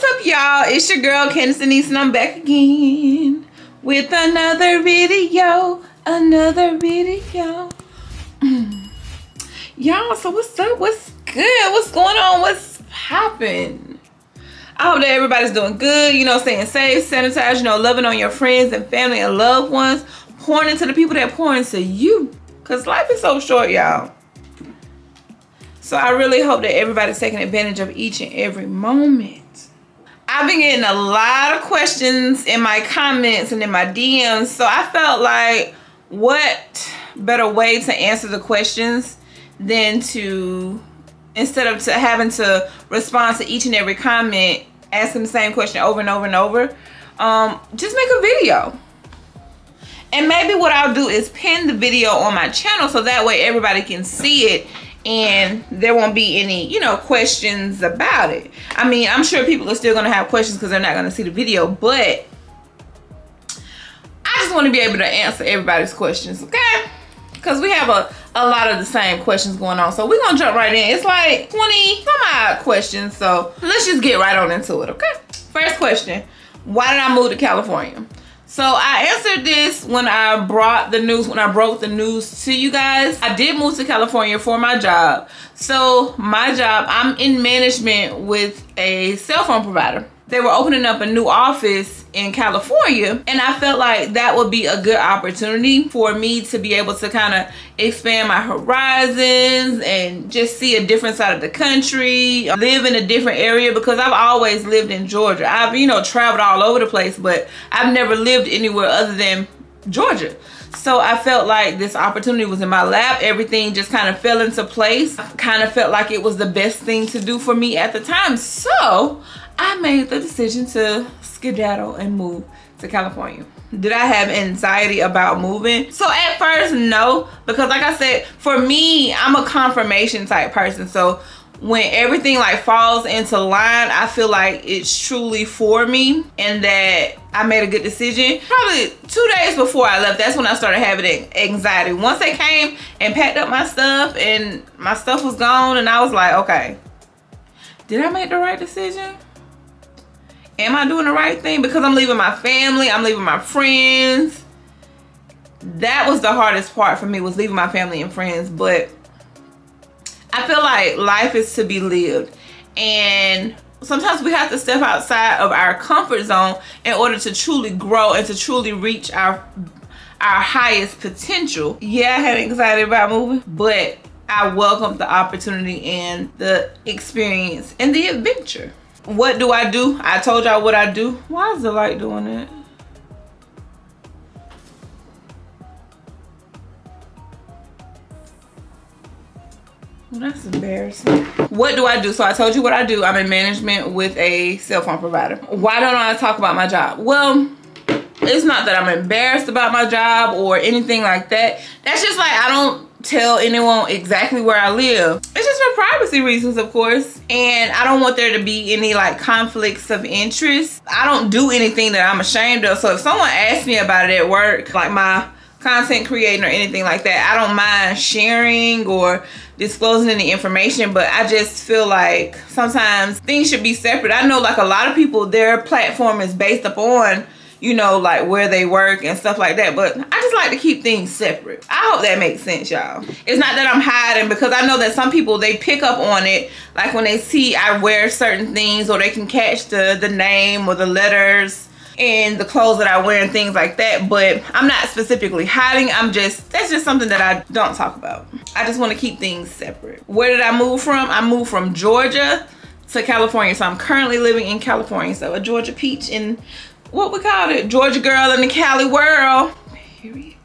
What's up, y'all? It's your girl Candace Denise, and I'm back again with another video. Y'all, so what's up? What's good? What's going on? What's poppin'? I hope that everybody's doing good, you know, staying safe, sanitize, you know, loving on your friends and family and loved ones, pouring into the people that pour into you, because life is so short, y'all. So I really hope that everybody's taking advantage of each and every moment. I've been getting a lot of questions in my comments and in my DMs, so I felt like what better way to answer the questions than to, instead of having to respond to each and every comment, asking the same question over and over and over, just make a video. And maybe what I'll do is pin the video on my channel so that way everybody can see it and there won't be any, you know, questions about it. I mean, I'm sure people are still gonna have questions because they're not gonna see the video, but I just want to be able to answer everybody's questions, okay? Because we have a lot of the same questions going on. So we're gonna jump right in. It's like 20 some odd questions, so let's just get right on into it, okay? First question, why did I move to California? So I answered this when I broke the news to you guys. I did move to California for my job. So my job, I'm in management with a cell phone provider. They were opening up a new office in California, and I felt like that would be a good opportunity for me to be able to kind of expand my horizons and just see a different side of the country, live in a different area, because I've always lived in Georgia. I've, you know, traveled all over the place, but I've never lived anywhere other than Georgia. So I felt like this opportunity was in my lap. Everything just kind of fell into place. I kind of felt like it was the best thing to do for me at the time. So I made the decision to skedaddle and move to California. Did I have anxiety about moving? So at first, no, because like I said, for me, I'm a confirmation type person. So when everything like falls into line, I feel like it's truly for me and that I made a good decision. Probably 2 days before I left, that's when I started having anxiety. Once they came and packed up my stuff and my stuff was gone, and I was like, okay, did I make the right decision? Am I doing the right thing? Because I'm leaving my family, I'm leaving my friends. That was the hardest part for me, was leaving my family and friends. But I feel like life is to be lived. And sometimes we have to step outside of our comfort zone in order to truly grow and to truly reach our highest potential. Yeah, I had anxiety about moving, but I welcomed the opportunity and the experience and the adventure. What do? I told y'all what I do. Why is the light doing that? Well, that's embarrassing. What do I do? So I told you what I do. I'm in management with a cell phone provider. Why don't I talk about my job? Well, it's not that I'm embarrassed about my job or anything like that. That's just like, I don't tell anyone exactly where I live. It's just for privacy reasons, of course. And I don't want there to be any like conflicts of interest. I don't do anything that I'm ashamed of. So if someone asks me about it at work, like my content creating or anything like that, I don't mind sharing or disclosing any information, but I just feel like sometimes things should be separate. I know like a lot of people, their platform is based upon, you know, like where they work and stuff like that, but I just like to keep things separate. I hope that makes sense, y'all. It's not that I'm hiding, because I know that some people, they pick up on it, like when they see I wear certain things, or they can catch the name or the letters in the clothes that I wear and things like that. But I'm not specifically hiding. That's just something that I don't talk about. I just want to keep things separate. Where did I move from? I moved from Georgia to California. So I'm currently living in California. So a Georgia peach in, what we call it, Georgia girl in the Cali world, period.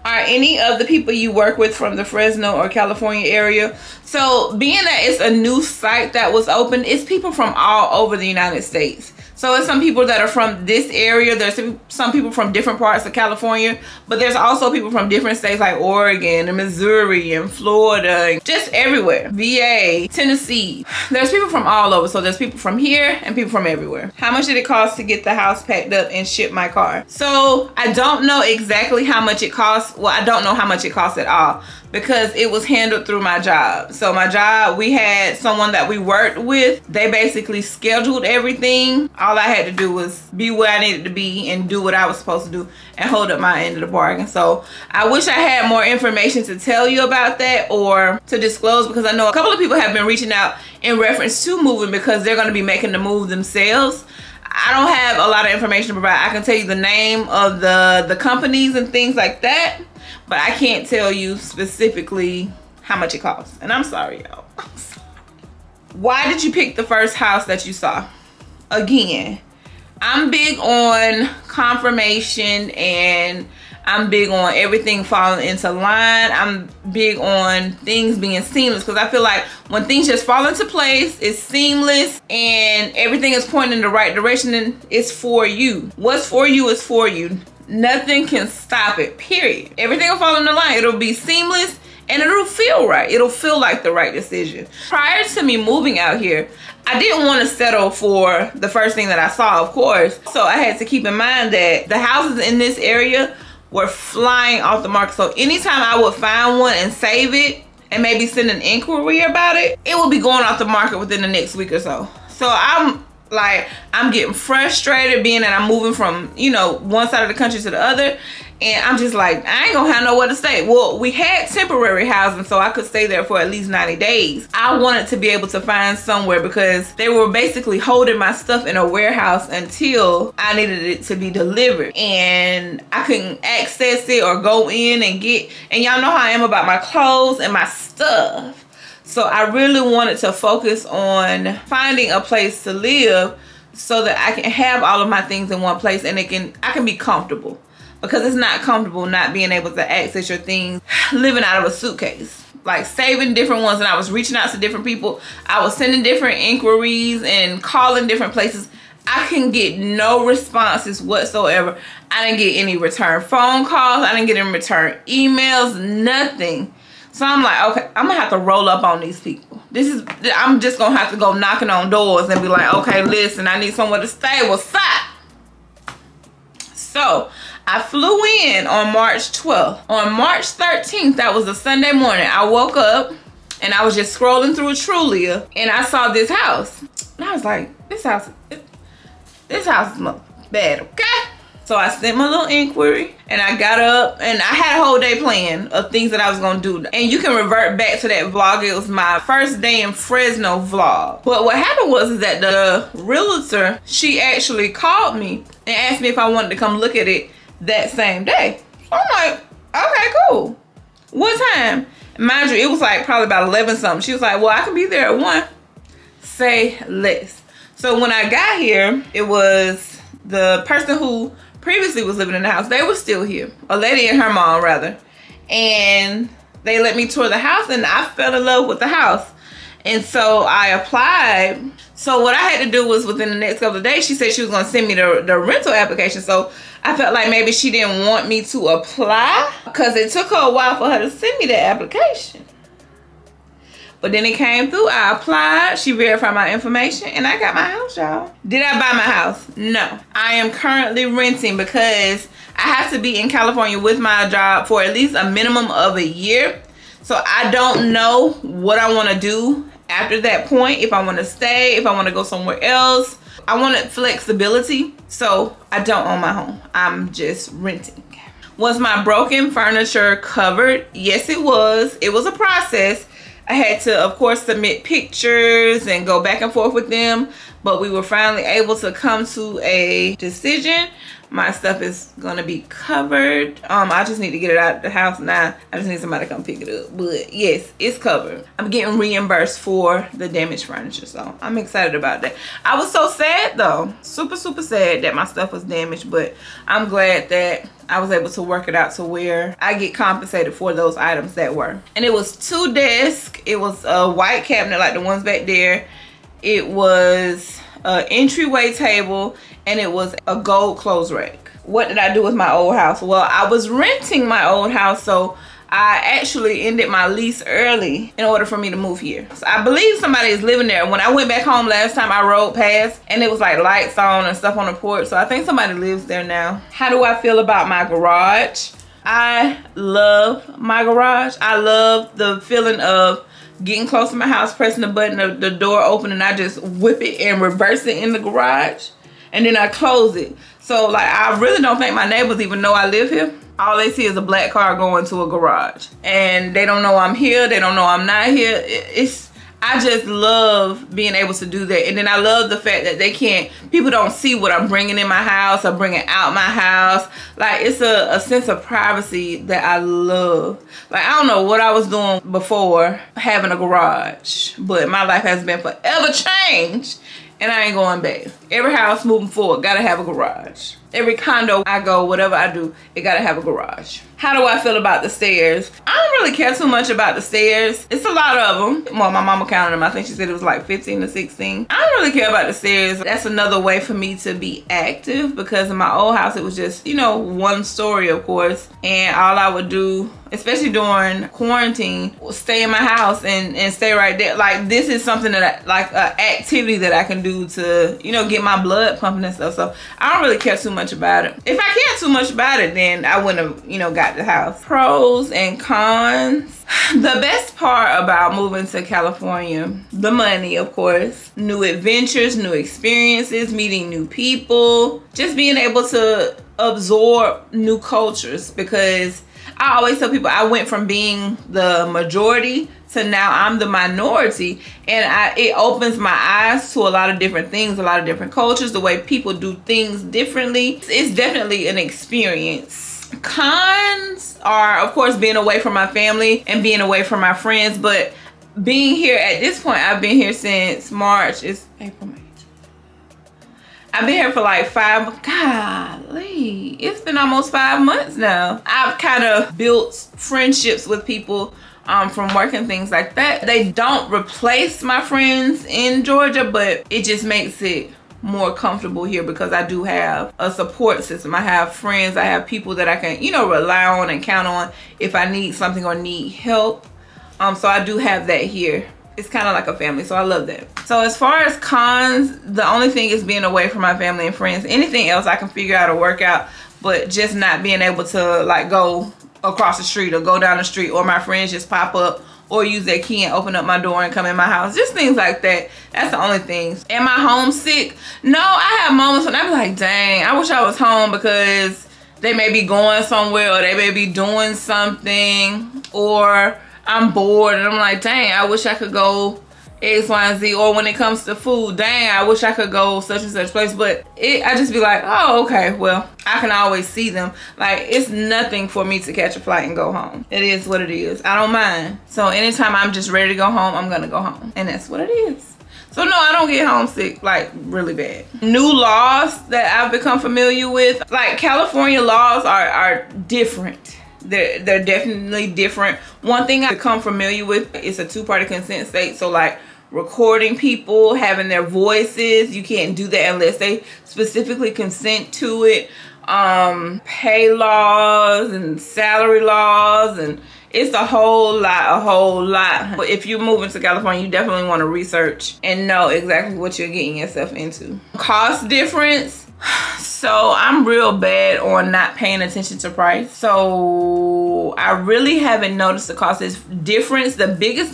Are any of the people you work with from the Fresno or California area? So being that it's a new site that was opened, it's people from all over the United States. So it's some people that are from this area. There's some people from different parts of California, but there's also people from different states like Oregon and Missouri and Florida, and just everywhere. VA, Tennessee. There's people from all over. So there's people from here and people from everywhere. How much did it cost to get the house packed up and ship my car? So I don't know exactly how much it costs. Well, I don't know how much it costs at all. because it was handled through my job. So my job, we had someone that we worked with. They basically scheduled everything. All I had to do was be where I needed to be and do what I was supposed to do and hold up my end of the bargain. So I wish I had more information to tell you about that or to disclose, because I know a couple of people have been reaching out in reference to moving because they're going to be making the move themselves. I don't have a lot of information to provide. I can tell you the name of the companies and things like that, but I can't tell you specifically how much it costs. And I'm sorry, y'all. Why did you pick the first house that you saw? Again, I'm big on confirmation and I'm big on everything falling into line. I'm big on things being seamless, because I feel like when things just fall into place, it's seamless and everything is pointing in the right direction and it's for you. What's for you is for you. Nothing can stop it, period. Everything will fall into line. It'll be seamless and it'll feel right. It'll feel like the right decision. Prior to me moving out here, I didn't want to settle for the first thing that I saw, of course. So I had to keep in mind that the houses in this area were flying off the market. So anytime I would find one and save it and maybe send an inquiry about it, it would be going off the market within the next week or so. So I'm getting frustrated being that I'm moving from, you know, one side of the country to the other. And I'm just like, I ain't gonna have nowhere to stay. Well, we had temporary housing, so I could stay there for at least 90 days. I wanted to be able to find somewhere because they were basically holding my stuff in a warehouse until I needed it to be delivered. And I couldn't access it or go in and get, and y'all know how I am about my clothes and my stuff. So I really wanted to focus on finding a place to live so that I can have all of my things in one place and I can be comfortable. Because it's not comfortable not being able to access your things living out of a suitcase. Like saving different ones, and I was reaching out to different people. I was sending different inquiries and calling different places. I can get no responses whatsoever. I didn't get any return phone calls. I didn't get any return emails, nothing. So I'm like, okay, I'm gonna have to roll up on these people. I'm just gonna have to go knocking on doors and be like, okay, listen, I need somewhere to stay. What's up? So I flew in on March 12th. On March 13th, that was a Sunday morning, I woke up and I was just scrolling through Trulia and I saw this house. And I was like, this house is bad, okay? So I sent my little inquiry and I got up and I had a whole day plan of things that I was gonna do. And you can revert back to that vlog. It was my first day in Fresno vlog. But what happened was that the realtor, she actually called me and asked me if I wanted to come look at it that same day. So I'm like, okay, cool. What time? Mind you, it was like probably about 11 something. She was like, well, I can be there at 1. Say less. So when I got here, it was the person who previously was living in the house. They were still here. A lady and her mom, rather. And they let me tour the house and I fell in love with the house. And so I applied. So what I had to do was within the next couple of days, she said she was going to send me the rental application. So I felt like maybe she didn't want me to apply because it took her a while for her to send me the application. But then it came through. I applied. She verified my information and I got my house, y'all. Did I buy my house? No. I am currently renting because I have to be in California with my job for at least a minimum of a year. So I don't know what I want to do after that point. If I want to stay, if I want to go somewhere else. I wanted flexibility. So I don't own my home. I'm just renting. Was my broken furniture covered? Yes, it was. It was a process. I had to, of course, submit pictures and go back and forth with them, but we were finally able to come to a decision. My stuff is gonna be covered. I just need to get it out of the house now. I just need somebody to come pick it up. But yes, it's covered. I'm getting reimbursed for the damaged furniture, so I'm excited about that. I was so sad though, super sad that my stuff was damaged, but I'm glad that I was able to work it out to where I get compensated for those items that were. And it was 2 desks. It was a white cabinet like the ones back there. It was an entryway table, and it was a gold clothes rack. What did I do with my old house? Well, I was renting my old house, so I actually ended my lease early in order for me to move here. So I believe somebody is living there. When I went back home last time, I rode past and it was like lights on and stuff on the porch. So I think somebody lives there now. How do I feel about my garage? I love my garage. I love the feeling of getting close to my house, pressing the button of the door open, and I just whip it and reverse it in the garage, and then I close it. So like, I really don't think my neighbors even know I live here. All they see is a black car going to a garage, and they don't know I'm here. They don't know I'm not here. I just love being able to do that. And then I love the fact that people don't see what I'm bringing in my house or bringing out my house. Like, it's a sense of privacy that I love. Like, I don't know what I was doing before having a garage, but my life has been forever changed, and I ain't going back. Every house moving forward gotta have a garage. Every condo I go, whatever I do, it gotta have a garage. How do I feel about the stairs? I don't really care too much about the stairs. It's a lot of them. Well, my mama counted them. I think she said it was like 15 to 16. I don't really care about the stairs. That's another way for me to be active, because in my old house, it was just, you know, one story, of course. And all I would do, especially during quarantine, was stay in my house and stay right there. Like, this is something that like an activity that I can do to, you know, get my blood pumping and stuff. So I don't really care too much about it. If I cared too much about it, then I wouldn't have, you know, got the house. Pros and cons. The best part about moving to California, the money, of course, new adventures, new experiences, meeting new people, just being able to absorb new cultures, because I always tell people I went from being the majority to now I'm the minority, and it opens my eyes to a lot of different things, a lot of different cultures, the way people do things differently. It's definitely an experience. Cons are, of course, being away from my family and being away from my friends, but being here at this point, I've been here since March. It's April, May. I've been here for like golly, it's been almost 5 months now. I've kind of built friendships with people from work and things like that. They don't replace my friends in Georgia, but it just makes it more comfortable here because I do have a support system. I have friends, I have people that I can, you know, rely on and count on if I need something or need help. So I do have that here. It's kind of like a family, so I love that. So as far as cons, the only thing is being away from my family and friends. Anything else I can figure out or work out, but just not being able to like go across the street or go down the street, or my friends just pop up or use their key and open up my door and come in my house. Just things like that. That's the only things. Am I homesick? No, I have moments when I be like, dang, I wish I was home, because they may be going somewhere or they may be doing something, or I'm bored and I'm like, dang, I wish I could go X, Y, and Z. Or when it comes to food, dang, I wish I could go such and such place. But I just be like, oh, okay, well, I can always see them. Like, it's nothing for me to catch a flight and go home. It is what it is. I don't mind. So anytime I'm just ready to go home, I'm gonna go home. And that's what it is. So no, I don't get homesick like really bad. New laws that I've become familiar with, like California laws are different. They're definitely different. One thing I've become familiar with is a two-party consent state. So like recording people, having their voices, you can't do that unless they specifically consent to it. Pay laws and salary laws, and it's a whole lot. But if you're moving to California, you definitely want to research and know exactly what you're getting yourself into. Cost difference. So I'm real bad on not paying attention to price. So I really haven't noticed the cost difference. The biggest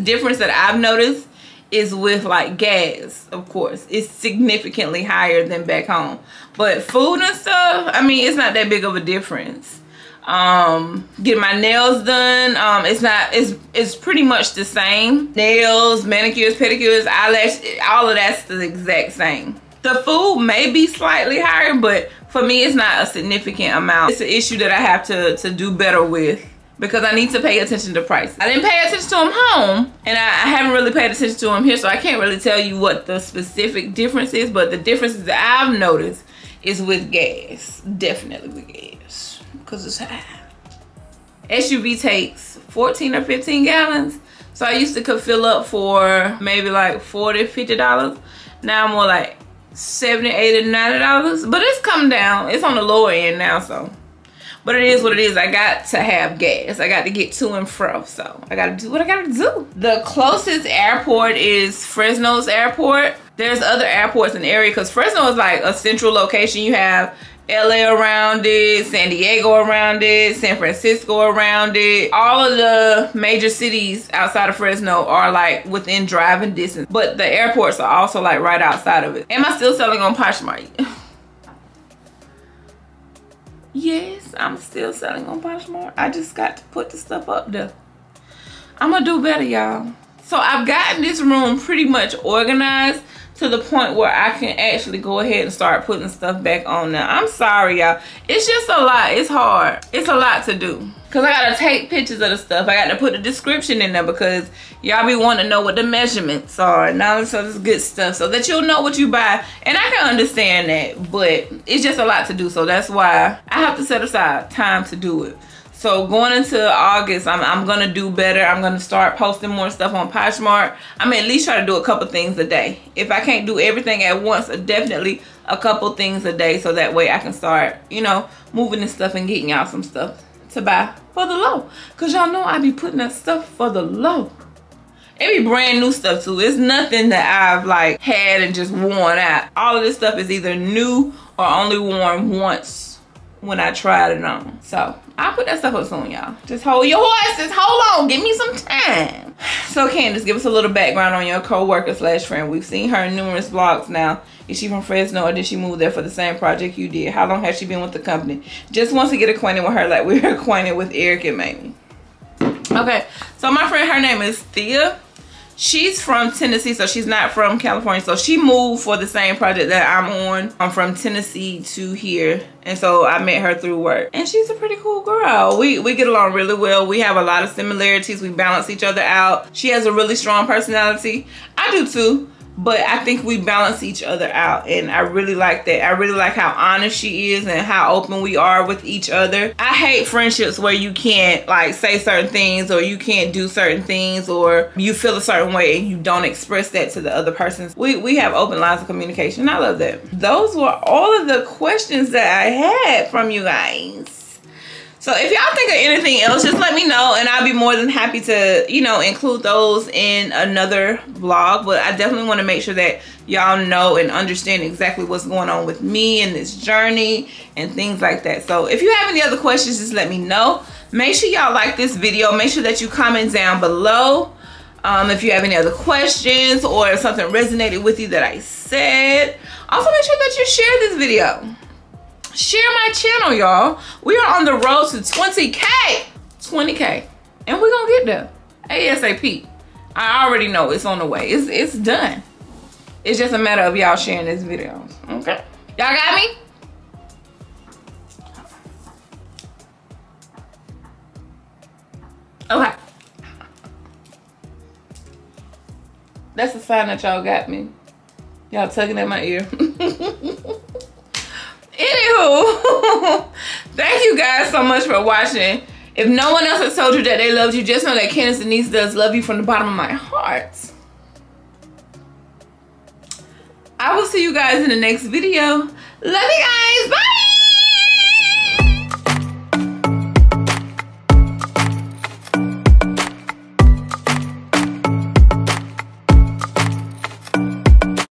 difference that I've noticed is with like gas, of course. It's significantly higher than back home. But food and stuff, I mean, it's not that big of a difference. Getting my nails done, it's pretty much the same. Nails, manicures, pedicures, eyelash, all of that's the exact same. The food may be slightly higher, but for me, it's not a significant amount. It's an issue that I have to do better with, because I need to pay attention to price. I didn't pay attention to them home, and I haven't really paid attention to them here, so I can't really tell you what the specific difference is, but the differences that I've noticed is with gas. Definitely with gas, because it's high. SUV takes 14 or 15 gallons, so I used to could fill up for maybe like $40, $50. Now I'm more like $70, $80, $90, but it's come down. It's on the lower end now, so. But it is what it is. I got to have gas. I got to get to and fro, so I got to do what I got to do. The closest airport is Fresno's airport. There's other airports in the area, because Fresno is like a central location. You have LA around it, San Diego around it, San Francisco around it. All of the major cities outside of Fresno are like within driving distance, but the airports are also like right outside of it. Am I still selling on Poshmark? Yes, I'm still selling on Poshmark. I just got to put the stuff up there. I'm gonna do better, y'all. So I've gotten this room pretty much organized to the point where I can actually go ahead and start putting stuff back on now. I'm sorry, y'all. It's just a lot. It's hard. It's a lot to do. Because I got to take pictures of the stuff. I got to put the description in there because y'all be wanting to know what the measurements are and all this other good stuff so that you'll know what you buy. And I can understand that, but it's just a lot to do. So that's why I have to set aside time to do it. So going into August, I'm going to do better. I'm going to start posting more stuff on Poshmark. I'm at least try to do a couple things a day. If I can't do everything at once, definitely a couple things a day. So that way I can start, you know, moving this stuff and getting y'all some stuff to buy for the low. Because y'all know I be putting that stuff for the low. It be brand new stuff too. It's nothing that I've like had and just worn out. All of this stuff is either new or only worn once when I tried it on. So I'll put that stuff up soon, y'all. Just hold your horses. Hold on. Give me some time. So Candace, give us a little background on your co-worker / friend. We've seen her in numerous vlogs now. Is she from Fresno or did she move there for the same project you did? How long has she been with the company? Just wants to get acquainted with her like we're acquainted with Eric and Mamie. Okay, so my friend, her name is Thea. She's from Tennessee, so she's not from California. So she moved for the same project that I'm on. I'm from Tennessee to here. And so I met her through work. And she's a pretty cool girl. We get along really well. We have a lot of similarities. We balance each other out. She has a really strong personality. I do too. But I think we balance each other out, and I really like that. I really like how honest she is and how open we are with each other. I hate friendships where you can't like say certain things or you can't do certain things or you feel a certain way and you don't express that to the other person. We have open lines of communication. I love that. Those were all of the questions that I had from you guys. So if y'all think of anything else, just let me know and I'll be more than happy to, you know, include those in another vlog. But I definitely want to make sure that y'all know and understand exactly what's going on with me in this journey and things like that. So if you have any other questions, just let me know. Make sure y'all like this video. Make sure that you comment down below if you have any other questions or if something resonated with you that I said. Also make sure that you share this video. Share my channel, y'all. We are on the road to 20K. 20K. And we're gonna get there. ASAP. I already know it's on the way. It's done. It's just a matter of y'all sharing this video. Okay? Y'all got me? Okay. That's a sign that y'all got me. Y'all tugging at my ear. Anywho, thank you guys so much for watching. If no one else has told you that they loved you, just know that Candace Denise does love you from the bottom of my heart. I will see you guys in the next video. Love you guys. Bye.